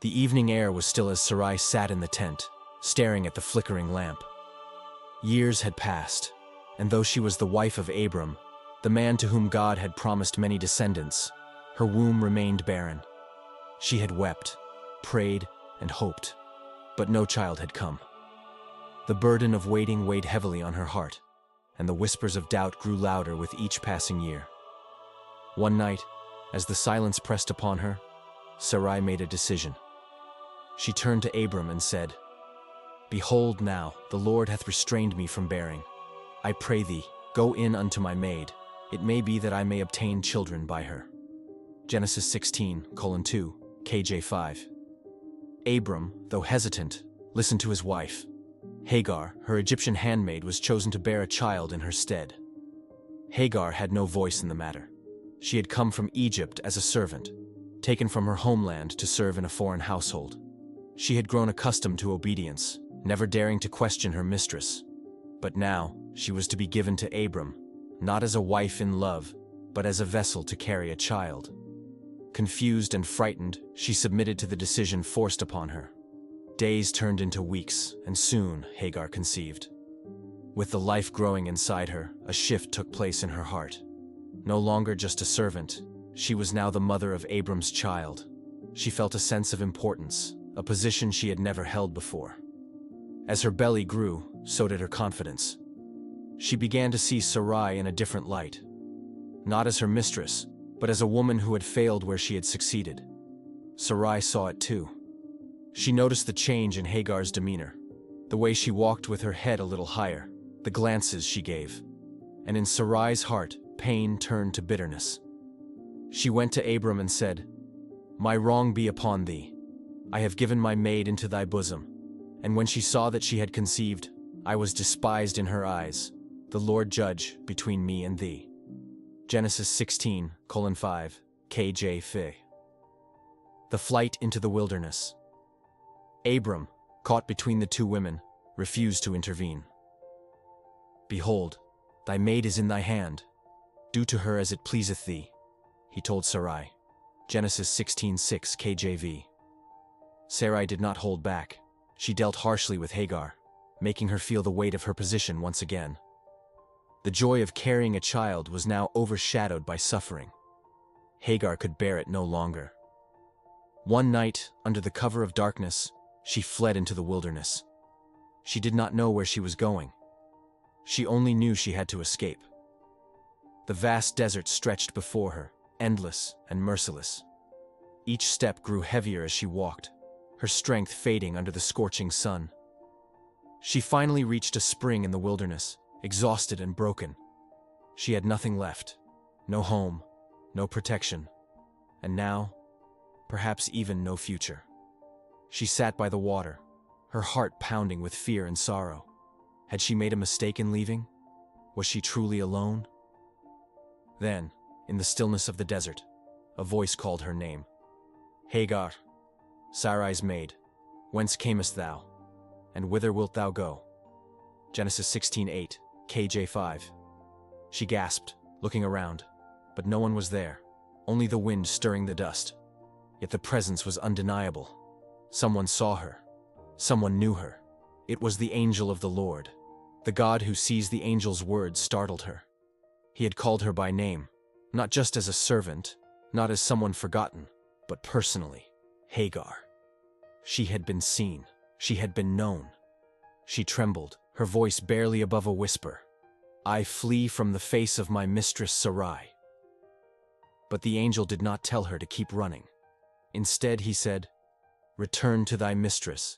The evening air was still as Sarai sat in the tent, staring at the flickering lamp. Years had passed, and though she was the wife of Abram, the man to whom God had promised many descendants, her womb remained barren. She had wept, prayed, and hoped, but no child had come. The burden of waiting weighed heavily on her heart, and the whispers of doubt grew louder with each passing year. One night, as the silence pressed upon her, Sarai made a decision. She turned to Abram and said, "Behold now, the Lord hath restrained me from bearing. I pray thee, go in unto my maid. It may be that I may obtain children by her." Genesis 16:2, KJ5. Abram, though hesitant, listened to his wife. Hagar, her Egyptian handmaid, was chosen to bear a child in her stead. Hagar had no voice in the matter. She had come from Egypt as a servant, taken from her homeland to serve in a foreign household. She had grown accustomed to obedience, never daring to question her mistress. But now, she was to be given to Abram, not as a wife in love, but as a vessel to carry a child. Confused and frightened, she submitted to the decision forced upon her. Days turned into weeks, and soon Hagar conceived. With the life growing inside her, a shift took place in her heart. No longer just a servant, she was now the mother of Abram's child. She felt a sense of importance, a position she had never held before. As her belly grew, so did her confidence. She began to see Sarai in a different light. Not as her mistress, but as a woman who had failed where she had succeeded. Sarai saw it too. She noticed the change in Hagar's demeanor, the way she walked with her head a little higher, the glances she gave. And in Sarai's heart, pain turned to bitterness. She went to Abram and said, "My wrong be upon thee. I have given my maid into thy bosom." And when she saw that she had conceived, I was despised in her eyes. The Lord judge between me and thee. Genesis 16:5, KJ5. The flight into the wilderness. Abram, caught between the two women, refused to intervene. "Behold, thy maid is in thy hand. Do to her as it pleaseth thee," he told Sarai. Genesis 16:6, KJV. Sarai did not hold back. She dealt harshly with Hagar, making her feel the weight of her position once again. The joy of carrying a child was now overshadowed by suffering. Hagar could bear it no longer. One night, under the cover of darkness, she fled into the wilderness. She did not know where she was going. She only knew she had to escape. The vast desert stretched before her, endless and merciless. Each step grew heavier as she walked, her strength fading under the scorching sun. She finally reached a spring in the wilderness, exhausted and broken. She had nothing left, no home, no protection, and now, perhaps even no future. She sat by the water, her heart pounding with fear and sorrow. Had she made a mistake in leaving? Was she truly alone? Then, in the stillness of the desert, a voice called her name. "Hagar, Sarai's maid, whence camest thou, and whither wilt thou go?" Genesis 16:8, KJ5. She gasped, looking around, but no one was there, only the wind stirring the dust. Yet the presence was undeniable. Someone saw her. Someone knew her. It was the angel of the Lord. The God who sees the angel's words startled her. He had called her by name, not just as a servant, not as someone forgotten, but personally, Hagar. She had been seen. She had been known. She trembled, her voice barely above a whisper. "I flee from the face of my mistress Sarai." But the angel did not tell her to keep running. Instead, he said, "Return to thy mistress,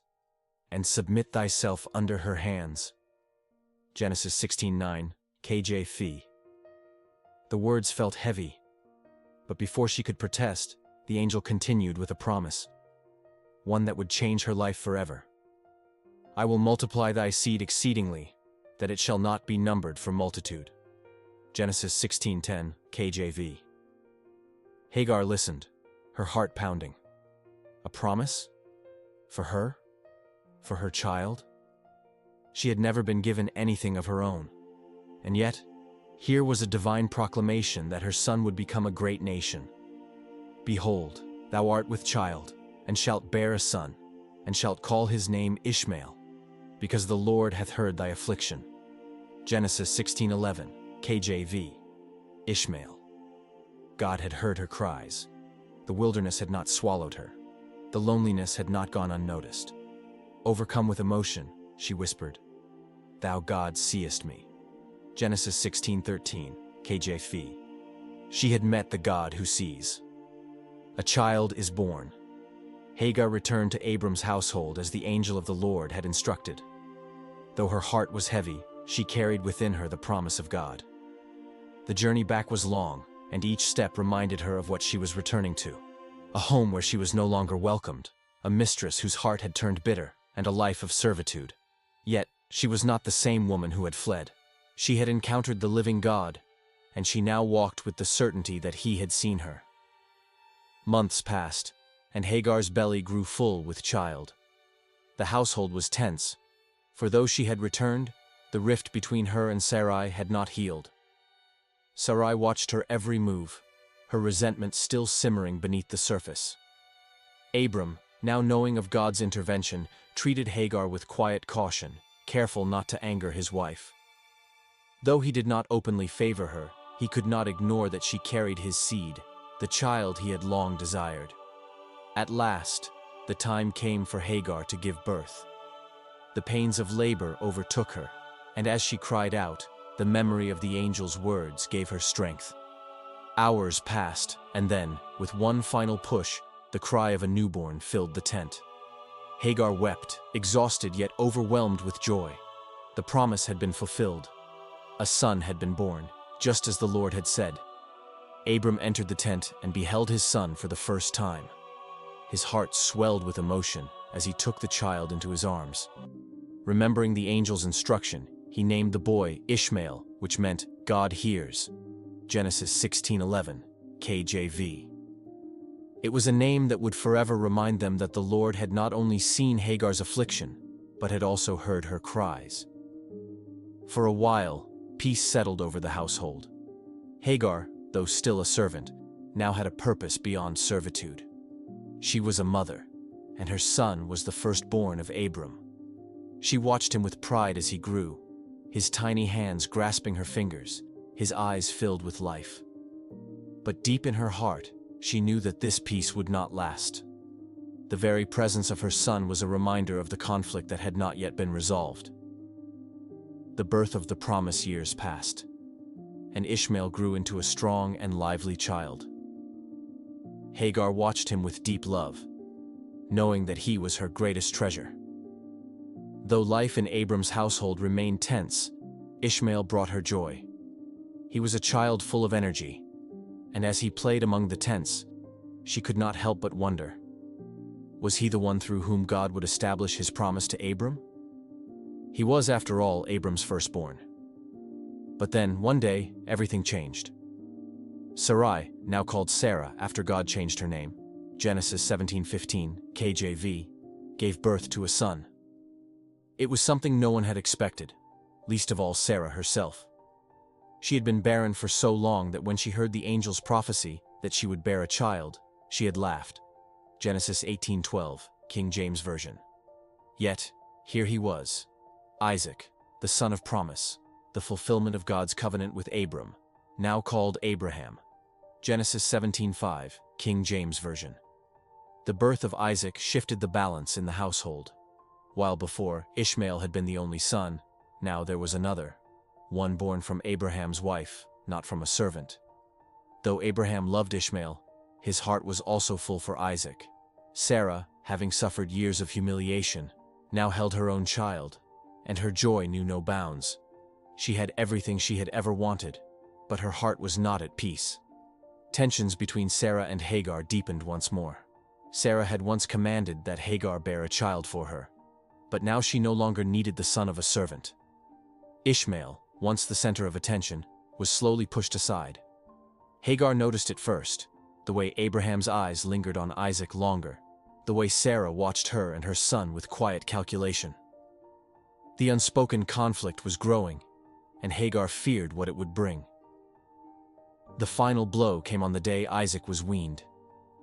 and submit thyself under her hands." Genesis 16:9, KJV. The words felt heavy, but before she could protest, the angel continued with a promise, one that would change her life forever. "I will multiply thy seed exceedingly, that it shall not be numbered for multitude." Genesis 16:10, KJV. Hagar listened, her heart pounding. A promise? For her? For her child? She had never been given anything of her own. And yet, here was a divine proclamation that her son would become a great nation. "Behold, thou art with child, and shalt bear a son, and shalt call his name Ishmael, because the Lord hath heard thy affliction. Genesis 16:11, KJV. Ishmael. God had heard her cries. The wilderness had not swallowed her. The loneliness had not gone unnoticed. Overcome with emotion, she whispered, "Thou God seest me." Genesis 16:13, KJV. She had met the God who sees. A child is born. Hagar returned to Abram's household as the angel of the Lord had instructed. Though her heart was heavy, she carried within her the promise of God. The journey back was long, and each step reminded her of what she was returning to. A home where she was no longer welcomed, a mistress whose heart had turned bitter, and a life of servitude. Yet, she was not the same woman who had fled. She had encountered the living God, and she now walked with the certainty that he had seen her. Months passed, and Hagar's belly grew full with child. The household was tense, for though she had returned, the rift between her and Sarai had not healed. Sarai watched her every move, her resentment still simmering beneath the surface. Abram, now knowing of God's intervention, treated Hagar with quiet caution, careful not to anger his wife. Though he did not openly favor her, he could not ignore that she carried his seed, the child he had long desired. At last, the time came for Hagar to give birth. The pains of labor overtook her, and as she cried out, the memory of the angel's words gave her strength. Hours passed, and then, with one final push, the cry of a newborn filled the tent. Hagar wept, exhausted yet overwhelmed with joy. The promise had been fulfilled. A son had been born, just as the Lord had said. Abram entered the tent and beheld his son for the first time. His heart swelled with emotion as he took the child into his arms. Remembering the angel's instruction, he named the boy Ishmael, which meant God hears. Genesis 16:11, KJV. It was a name that would forever remind them that the Lord had not only seen Hagar's affliction, but had also heard her cries. For a while, peace settled over the household. Hagar, though still a servant, now had a purpose beyond servitude. She was a mother, and her son was the firstborn of Abram. She watched him with pride as he grew, his tiny hands grasping her fingers, his eyes filled with life. But deep in her heart, she knew that this peace would not last. The very presence of her son was a reminder of the conflict that had not yet been resolved. The birth of the promise years passed, and Ishmael grew into a strong and lively child. Hagar watched him with deep love, knowing that he was her greatest treasure. Though life in Abram's household remained tense, Ishmael brought her joy. He was a child full of energy, and as he played among the tents, she could not help but wonder, was he the one through whom God would establish his promise to Abram? He was, after all, Abram's firstborn. But then, one day, everything changed. Sarai, now called Sarah after God changed her name, Genesis 17:15, KJV, gave birth to a son. It was something no one had expected, least of all Sarah herself. She had been barren for so long that when she heard the angel's prophecy that she would bear a child, she had laughed. Genesis 18:12, King James Version. Yet, here he was, Isaac, the son of promise, the fulfillment of God's covenant with Abram, now called Abraham. Genesis 17:5, King James Version. The birth of Isaac shifted the balance in the household. While before Ishmael had been the only son, now there was another, one born from Abraham's wife, not from a servant. Though Abraham loved Ishmael, his heart was also full for Isaac. Sarah, having suffered years of humiliation, now held her own child, and her joy knew no bounds. She had everything she had ever wanted, but her heart was not at peace. Tensions between Sarah and Hagar deepened once more. Sarah had once commanded that Hagar bear a child for her, but now she no longer needed the son of a servant. Ishmael, once the center of attention, was slowly pushed aside. Hagar noticed it first, the way Abraham's eyes lingered on Isaac longer, the way Sarah watched her and her son with quiet calculation. The unspoken conflict was growing, and Hagar feared what it would bring. The final blow came on the day Isaac was weaned.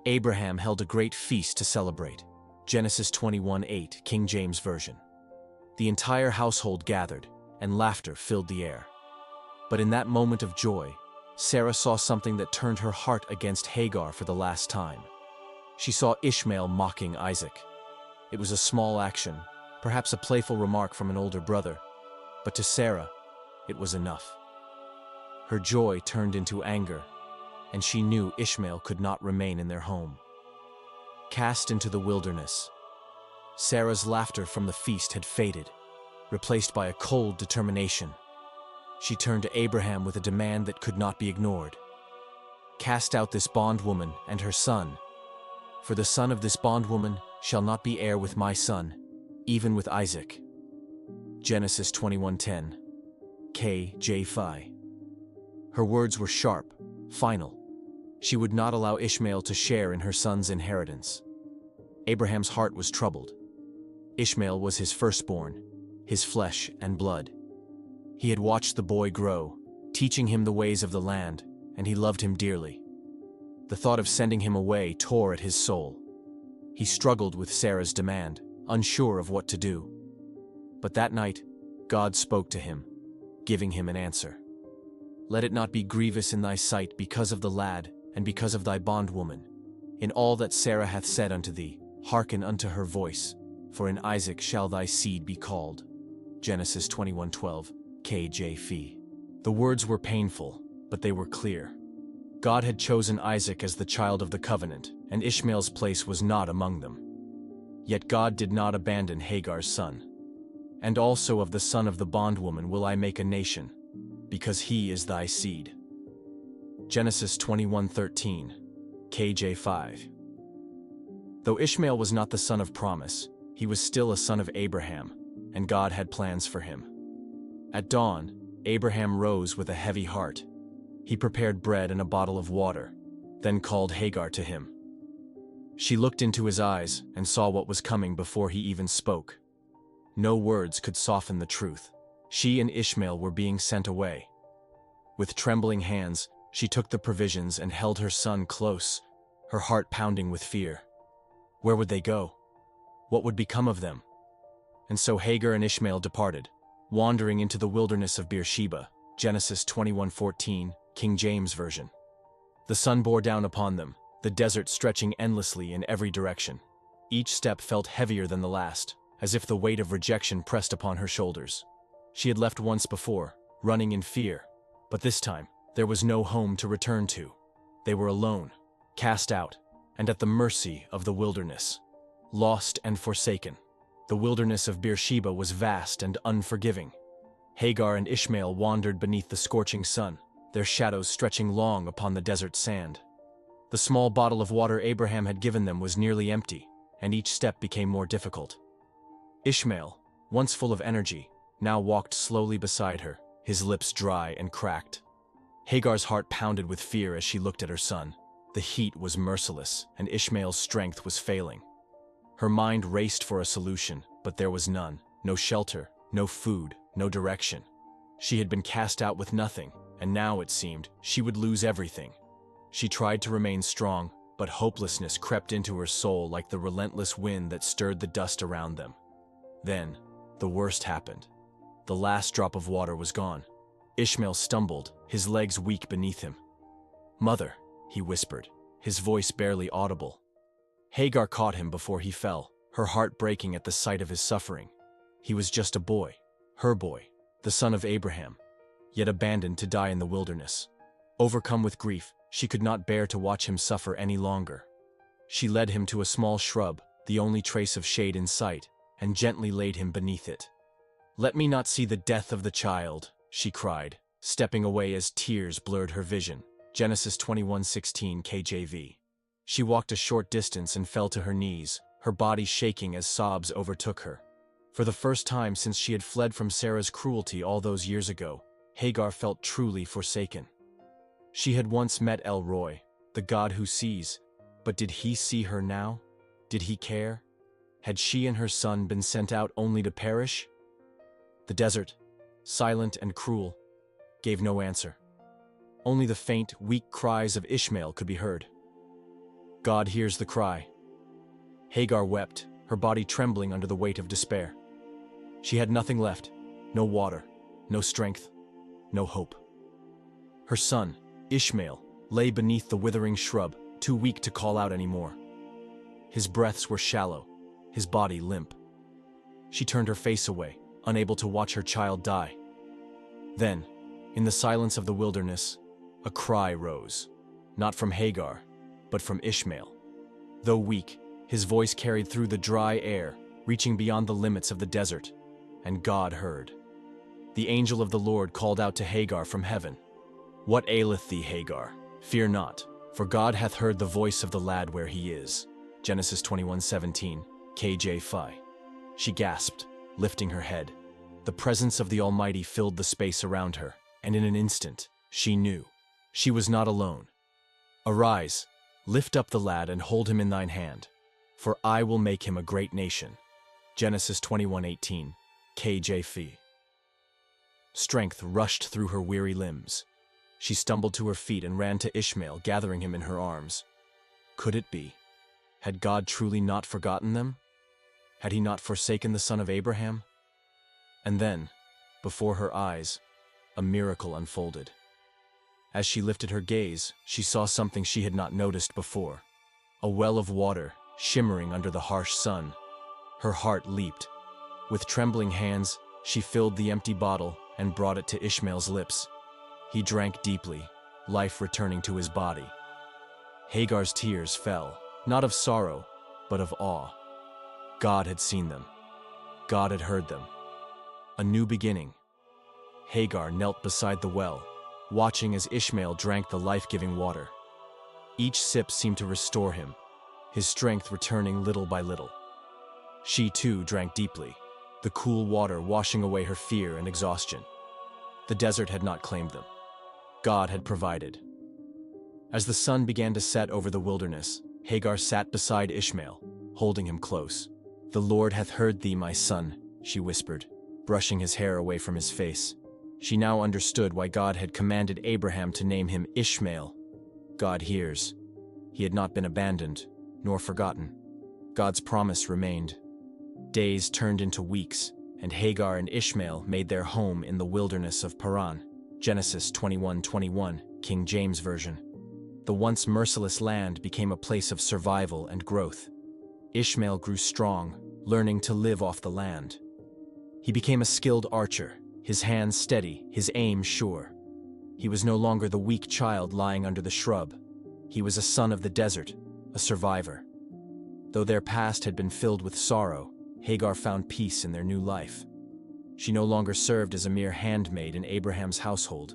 Abraham held a great feast to celebrate. Genesis 21:8, King James Version. The entire household gathered, and laughter filled the air. But in that moment of joy, Sarah saw something that turned her heart against Hagar for the last time. She saw Ishmael mocking Isaac. It was a small action, perhaps a playful remark from an older brother, but to Sarah, it was enough. Her joy turned into anger, and she knew Ishmael could not remain in their home. Cast into the wilderness, Sarah's laughter from the feast had faded, replaced by a cold determination. She turned to Abraham with a demand that could not be ignored. Cast out this bondwoman and her son, for the son of this bondwoman shall not be heir with my son, even with Isaac. Genesis 21:10, KJV. Her words were sharp, final. She would not allow Ishmael to share in her son's inheritance. Abraham's heart was troubled. Ishmael was his firstborn, his flesh and blood. He had watched the boy grow, teaching him the ways of the land, and he loved him dearly. The thought of sending him away tore at his soul. He struggled with Sarah's demand, unsure of what to do. But that night, God spoke to him, giving him an answer. Let it not be grievous in thy sight because of the lad, and because of thy bondwoman. In all that Sarah hath said unto thee, hearken unto her voice, for in Isaac shall thy seed be called. Genesis 21:12, KJV. The words were painful, but they were clear. God had chosen Isaac as the child of the covenant, and Ishmael's place was not among them. Yet God did not abandon Hagar's son. And also of the son of the bondwoman will I make a nation, because he is thy seed. Genesis 21:13, KJ5. Though Ishmael was not the son of promise, he was still a son of Abraham, and God had plans for him. At dawn, Abraham rose with a heavy heart. He prepared bread and a bottle of water, then called Hagar to him. She looked into his eyes and saw what was coming before he even spoke. No words could soften the truth. She and Ishmael were being sent away. With trembling hands, she took the provisions and held her son close, her heart pounding with fear. Where would they go? What would become of them? And so Hagar and Ishmael departed, wandering into the wilderness of Beersheba. Genesis 21:14, King James Version. The sun bore down upon them, the desert stretching endlessly in every direction. Each step felt heavier than the last, as if the weight of rejection pressed upon her shoulders. She had left once before, running in fear, but this time, there was no home to return to. They were alone, cast out, and at the mercy of the wilderness. Lost and forsaken. The wilderness of Beersheba was vast and unforgiving. Hagar and Ishmael wandered beneath the scorching sun, their shadows stretching long upon the desert sand. The small bottle of water Abraham had given them was nearly empty, and each step became more difficult. Ishmael, once full of energy, now walked slowly beside her, his lips dry and cracked. Hagar's heart pounded with fear as she looked at her son. The heat was merciless, and Ishmael's strength was failing. Her mind raced for a solution, but there was none. No shelter, no food, no direction. She had been cast out with nothing, and now, it seemed, she would lose everything. She tried to remain strong, but hopelessness crept into her soul like the relentless wind that stirred the dust around them. Then, the worst happened. The last drop of water was gone. Ishmael stumbled, his legs weak beneath him. "Mother," he whispered, his voice barely audible. Hagar caught him before he fell, her heart breaking at the sight of his suffering. He was just a boy, her boy, the son of Abraham, yet abandoned to die in the wilderness. Overcome with grief, she could not bear to watch him suffer any longer. She led him to a small shrub, the only trace of shade in sight, and gently laid him beneath it. "Let me not see the death of the child," she cried, stepping away as tears blurred her vision. Genesis 21:16 KJV. She walked a short distance and fell to her knees, her body shaking as sobs overtook her. For the first time since she had fled from Sarah's cruelty all those years ago, Hagar felt truly forsaken. She had once met El Roi, the God who sees, but did he see her now? Did he care? Had she and her son been sent out only to perish? The desert, silent and cruel, gave no answer. Only the faint, weak cries of Ishmael could be heard. God hears the cry. Hagar wept, her body trembling under the weight of despair. She had nothing left, no water, no strength, no hope. Her son, Ishmael, lay beneath the withering shrub, too weak to call out anymore. His breaths were shallow, his body limp. She turned her face away, unable to watch her child die. Then, in the silence of the wilderness, a cry rose, not from Hagar, but from Ishmael. Though weak, his voice carried through the dry air, reaching beyond the limits of the desert, and God heard. The angel of the Lord called out to Hagar from heaven, "What aileth thee, Hagar? Fear not, for God hath heard the voice of the lad where he is." Genesis 21:17, KJV. She gasped, lifting her head. The presence of the Almighty filled the space around her, and in an instant, she knew. She was not alone. "Arise, lift up the lad and hold him in thine hand, for I will make him a great nation." Genesis 21:18, KJV. Strength rushed through her weary limbs. She stumbled to her feet and ran to Ishmael, gathering him in her arms. Could it be? Had God truly not forgotten them? Had he not forsaken the son of Abraham? And then, before her eyes, a miracle unfolded. As she lifted her gaze, she saw something she had not noticed before. A well of water, shimmering under the harsh sun. Her heart leaped. With trembling hands, she filled the empty bottle and brought it to Ishmael's lips. He drank deeply, life returning to his body. Hagar's tears fell, not of sorrow, but of awe. God had seen them. God had heard them. A new beginning. Hagar knelt beside the well, watching as Ishmael drank the life-giving water. Each sip seemed to restore him, his strength returning little by little. She too drank deeply, the cool water washing away her fear and exhaustion. The desert had not claimed them. God had provided. As the sun began to set over the wilderness, Hagar sat beside Ishmael, holding him close. "The Lord hath heard thee, my son," she whispered, brushing his hair away from his face. She now understood why God had commanded Abraham to name him Ishmael. God hears. He had not been abandoned, nor forgotten. God's promise remained. Days turned into weeks, and Hagar and Ishmael made their home in the wilderness of Paran. Genesis 21:21, King James Version. The once merciless land became a place of survival and growth. Ishmael grew strong, learning to live off the land. He became a skilled archer, his hands steady, his aim sure. He was no longer the weak child lying under the shrub. He was a son of the desert, a survivor. Though their past had been filled with sorrow, Hagar found peace in their new life. She no longer served as a mere handmaid in Abraham's household,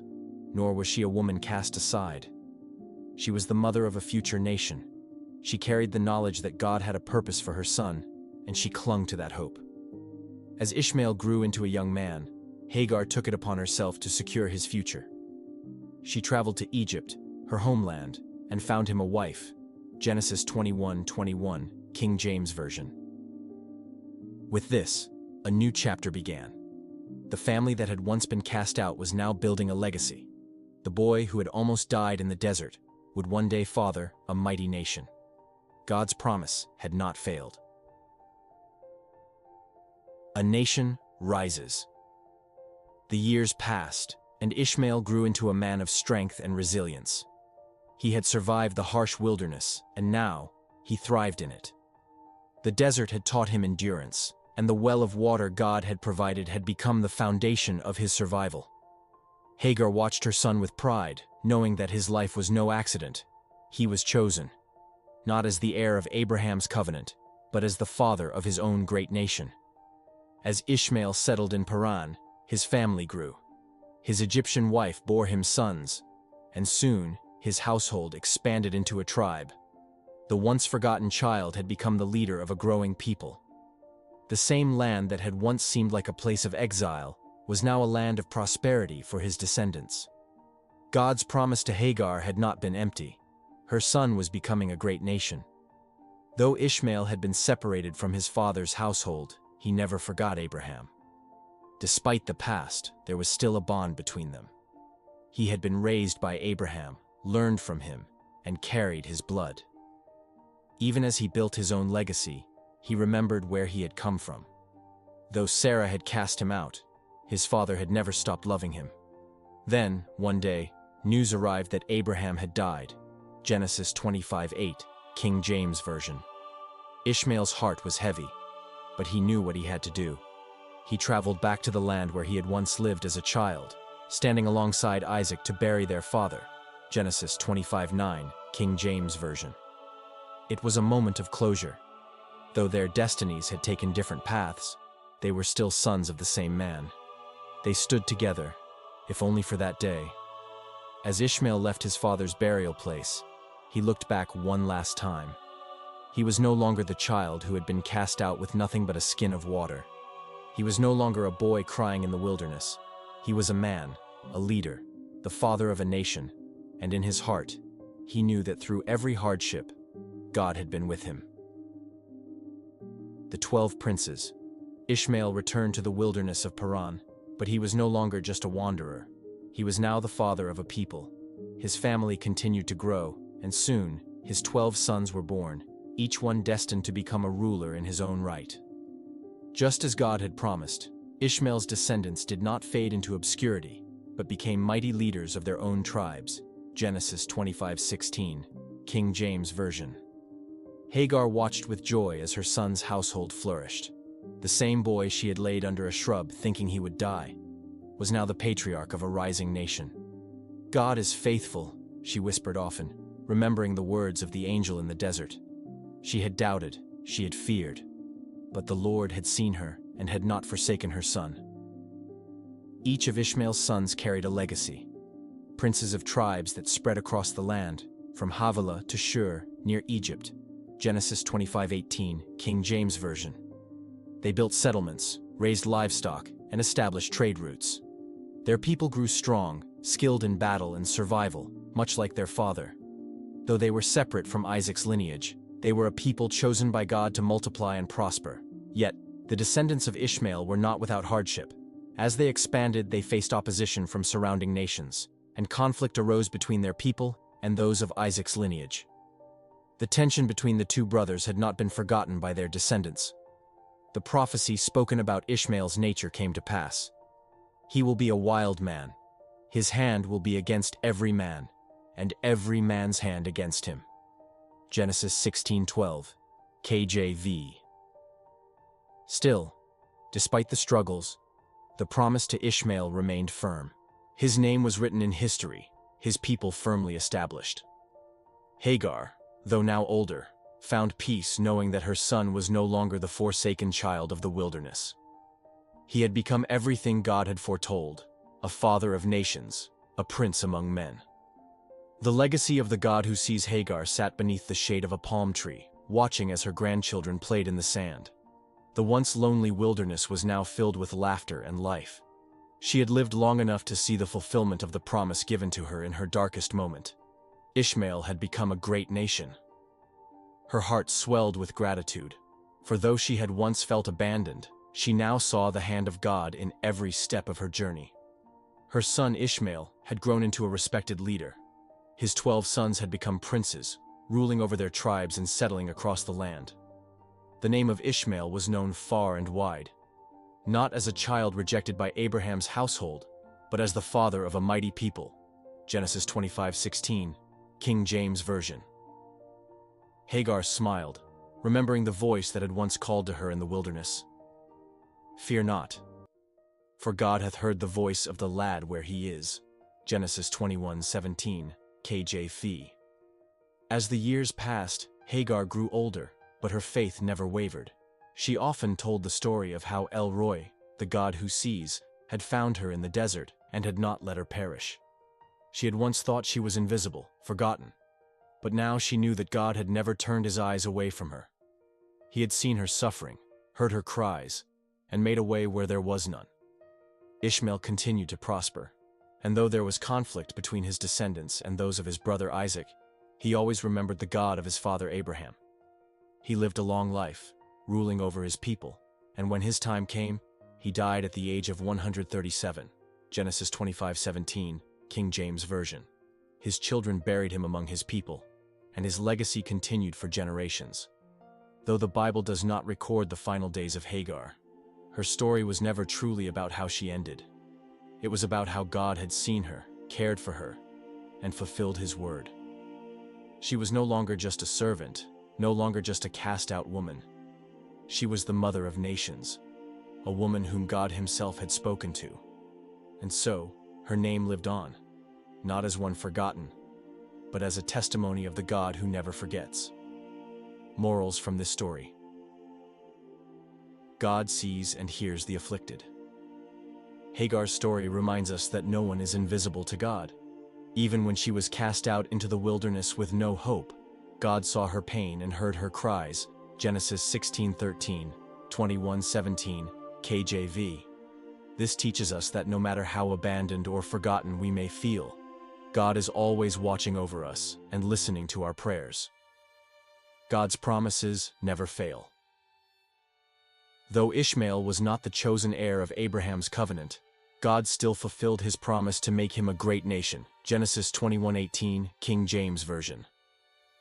nor was she a woman cast aside. She was the mother of a future nation. She carried the knowledge that God had a purpose for her son, and she clung to that hope. As Ishmael grew into a young man, Hagar took it upon herself to secure his future. She traveled to Egypt, her homeland, and found him a wife. Genesis 21:21, King James Version. With this, a new chapter began. The family that had once been cast out was now building a legacy. The boy who had almost died in the desert would one day father a mighty nation. God's promise had not failed. A nation rises. The years passed, and Ishmael grew into a man of strength and resilience. He had survived the harsh wilderness, and now he thrived in it. The desert had taught him endurance, and the well of water God had provided had become the foundation of his survival. Hagar watched her son with pride, knowing that his life was no accident. He was chosen, not as the heir of Abraham's covenant, but as the father of his own great nation. As Ishmael settled in Paran, his family grew. His Egyptian wife bore him sons, and soon his household expanded into a tribe. The once forgotten child had become the leader of a growing people. The same land that had once seemed like a place of exile was now a land of prosperity for his descendants. God's promise to Hagar had not been empty. Her son was becoming a great nation. Though Ishmael had been separated from his father's household, he never forgot Abraham. Despite the past, there was still a bond between them. He had been raised by Abraham, learned from him, and carried his blood. Even as he built his own legacy, he remembered where he had come from. Though Sarah had cast him out, his father had never stopped loving him. Then, one day, news arrived that Abraham had died. Genesis 25:8, King James Version. Ishmael's heart was heavy, but he knew what he had to do. He traveled back to the land where he had once lived as a child, standing alongside Isaac to bury their father. Genesis 25:9, King James Version. It was a moment of closure. Though their destinies had taken different paths, they were still sons of the same man. They stood together, if only for that day. As Ishmael left his father's burial place, he looked back one last time. He was no longer the child who had been cast out with nothing but a skin of water. He was no longer a boy crying in the wilderness. He was a man, a leader, the father of a nation, and in his heart, he knew that through every hardship, God had been with him. The 12 princes. Ishmael returned to the wilderness of Paran, but he was no longer just a wanderer. He was now the father of a people. His family continued to grow, and soon, his 12 sons were born, each one destined to become a ruler in his own right. Just as God had promised, Ishmael's descendants did not fade into obscurity, but became mighty leaders of their own tribes. Genesis 25:16, King James Version. Hagar watched with joy as her son's household flourished. The same boy she had laid under a shrub thinking he would die was now the patriarch of a rising nation. God is faithful, she whispered often, remembering the words of the angel in the desert. She had doubted, she had feared, but the Lord had seen her and had not forsaken her son. Each of Ishmael's sons carried a legacy. Princes of tribes that spread across the land, from Havilah to Shur, near Egypt. Genesis 25:18, King James Version. They built settlements, raised livestock, and established trade routes. Their people grew strong, skilled in battle and survival, much like their father. Though they were separate from Isaac's lineage, they were a people chosen by God to multiply and prosper. Yet, the descendants of Ishmael were not without hardship. As they expanded, they faced opposition from surrounding nations, and conflict arose between their people and those of Isaac's lineage. The tension between the two brothers had not been forgotten by their descendants. The prophecy spoken about Ishmael's nature came to pass. He will be a wild man. His hand will be against every man, and every man's hand against him. Genesis 16:12, KJV. Still, despite the struggles, the promise to Ishmael remained firm. His name was written in history, his people firmly established. Hagar, though now older, found peace knowing that her son was no longer the forsaken child of the wilderness. He had become everything God had foretold, a father of nations, a prince among men. The legacy of the God who sees Hagar sat beneath the shade of a palm tree, watching as her grandchildren played in the sand. The once lonely wilderness was now filled with laughter and life. She had lived long enough to see the fulfillment of the promise given to her in her darkest moment. Ishmael had become a great nation. Her heart swelled with gratitude, for though she had once felt abandoned, she now saw the hand of God in every step of her journey. Her son Ishmael had grown into a respected leader. His 12 sons had become princes, ruling over their tribes and settling across the land. The name of Ishmael was known far and wide, not as a child rejected by Abraham's household, but as the father of a mighty people. Genesis 25:16, King James Version. Hagar smiled, remembering the voice that had once called to her in the wilderness. "Fear not, for God hath heard the voice of the lad where he is." Genesis 21:17, KJV. As the years passed, Hagar grew older, but her faith never wavered. She often told the story of how El Roi, the God who sees, had found her in the desert and had not let her perish. She had once thought she was invisible, forgotten, but now she knew that God had never turned his eyes away from her. He had seen her suffering, heard her cries, and made a way where there was none. Ishmael continued to prosper, and though there was conflict between his descendants and those of his brother Isaac, he always remembered the God of his father Abraham. He lived a long life, ruling over his people, and when his time came, he died at the age of 137. Genesis 25:17, King James Version. His children buried him among his people, and his legacy continued for generations. Though the Bible does not record the final days of Hagar, her story was never truly about how she ended. It was about how God had seen her, cared for her, and fulfilled his word. She was no longer just a servant, no longer just a cast-out woman. She was the mother of nations, a woman whom God himself had spoken to. And so, her name lived on, not as one forgotten, but as a testimony of the God who never forgets. Morals from this story. God sees and hears the afflicted. Hagar's story reminds us that no one is invisible to God. Even when she was cast out into the wilderness with no hope, God saw her pain and heard her cries. Genesis 16:13, 21:17, KJV. This teaches us that no matter how abandoned or forgotten we may feel, God is always watching over us and listening to our prayers. God's promises never fail. Though Ishmael was not the chosen heir of Abraham's covenant, God still fulfilled his promise to make him a great nation. Genesis 21:18, King James Version.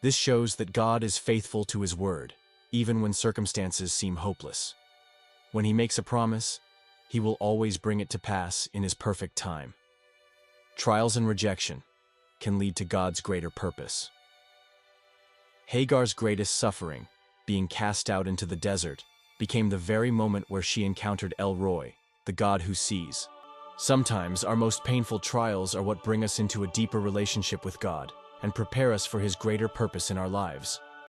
This shows that God is faithful to his word, even when circumstances seem hopeless. When he makes a promise, he will always bring it to pass in his perfect time. Trials and rejection can lead to God's greater purpose. Hagar's greatest suffering, being cast out into the desert, became the very moment where she encountered El Roi, the God who sees. Sometimes our most painful trials are what bring us into a deeper relationship with God and prepare us for his greater purpose in our lives.